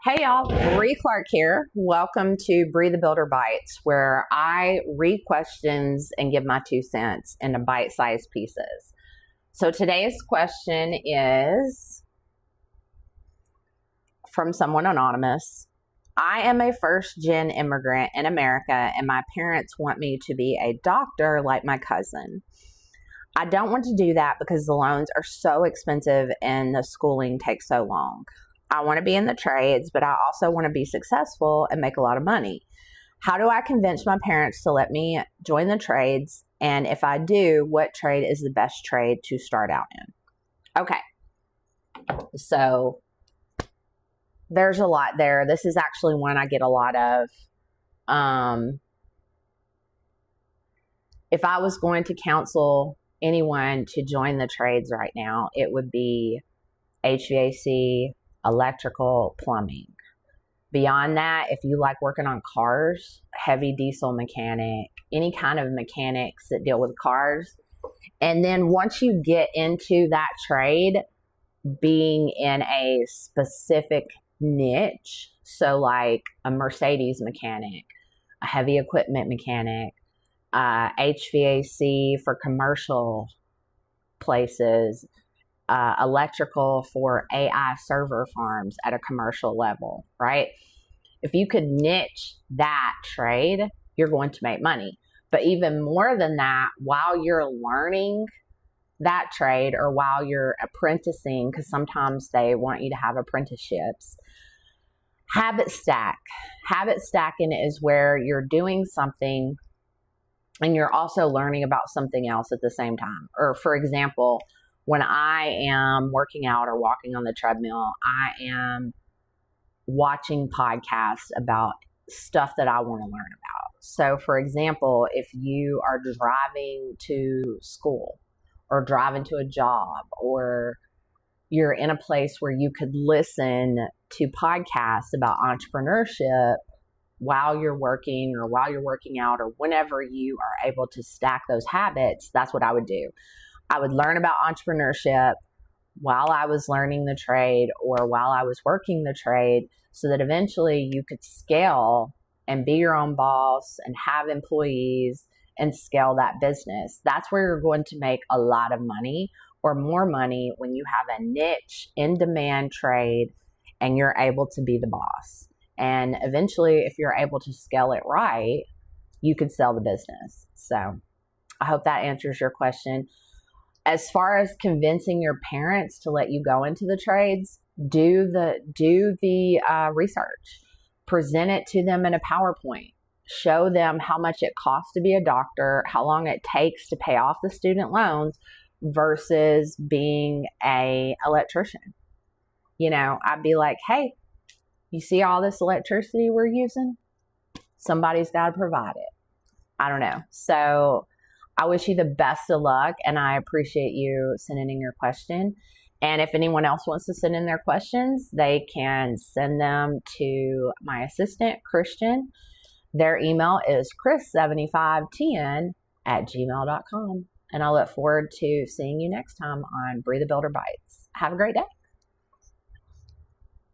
Hey y'all, Bree Clark here. Welcome to Bree the Builder Bites, where I read questions and give my 2 cents into bite-sized pieces. So today's question is from someone anonymous. I am a first-gen immigrant in America, and my parents want me to be a doctor like my cousin. I don't want to do that because the loans are so expensive and the schooling takes so long. I want to be in the trades, but I also want to be successful and make a lot of money. How do I convince my parents to let me join the trades? And if I do, what trade is the best trade to start out in? Okay, so there's a lot there. This is actually one I get a lot of. If I was going to counsel anyone to join the trades right now, it would be HVAC, electrical, plumbing. Beyond that, if you like working on cars, heavy diesel mechanic, any kind of mechanics that deal with cars. And then once you get into that trade, being in a specific niche, so like a Mercedes mechanic, a heavy equipment mechanic, HVAC for commercial places, electrical for AI server farms at a commercial level, right? If you could niche that trade, you're going to make money. But even more than that, while you're learning that trade or while you're apprenticing, because sometimes they want you to have apprenticeships, habit stack. Habit stacking is where you're doing something and you're also learning about something else at the same time. Or for example, when I am working out or walking on the treadmill, I am watching podcasts about stuff that I want to learn about. So for example, if you are driving to school or driving to a job, or you're in a place where you could listen to podcasts about entrepreneurship while you're working or while you're working out or whenever you are able to stack those habits, that's what I would do. I would learn about entrepreneurship while I was learning the trade or while I was working the trade so that eventually you could scale and be your own boss and have employees and scale that business. That's where you're going to make a lot of money or more money when you have a niche in demand trade and you're able to be the boss. And eventually, if you're able to scale it right, you could sell the business. So I hope that answers your question. As far as convincing your parents to let you go into the trades, do the research. Present it to them in a PowerPoint. Show them how much it costs to be a doctor, how long it takes to pay off the student loans versus being an electrician. You know, I'd be like, hey, you see all this electricity we're using? Somebody's got to provide it. I don't know. So I wish you the best of luck, and I appreciate you sending in your question. And if anyone else wants to send in their questions, they can send them to my assistant, Christian. Their email is chris7510@gmail.com. And I look forward to seeing you next time on Bree the Builder Bites. Have a great day.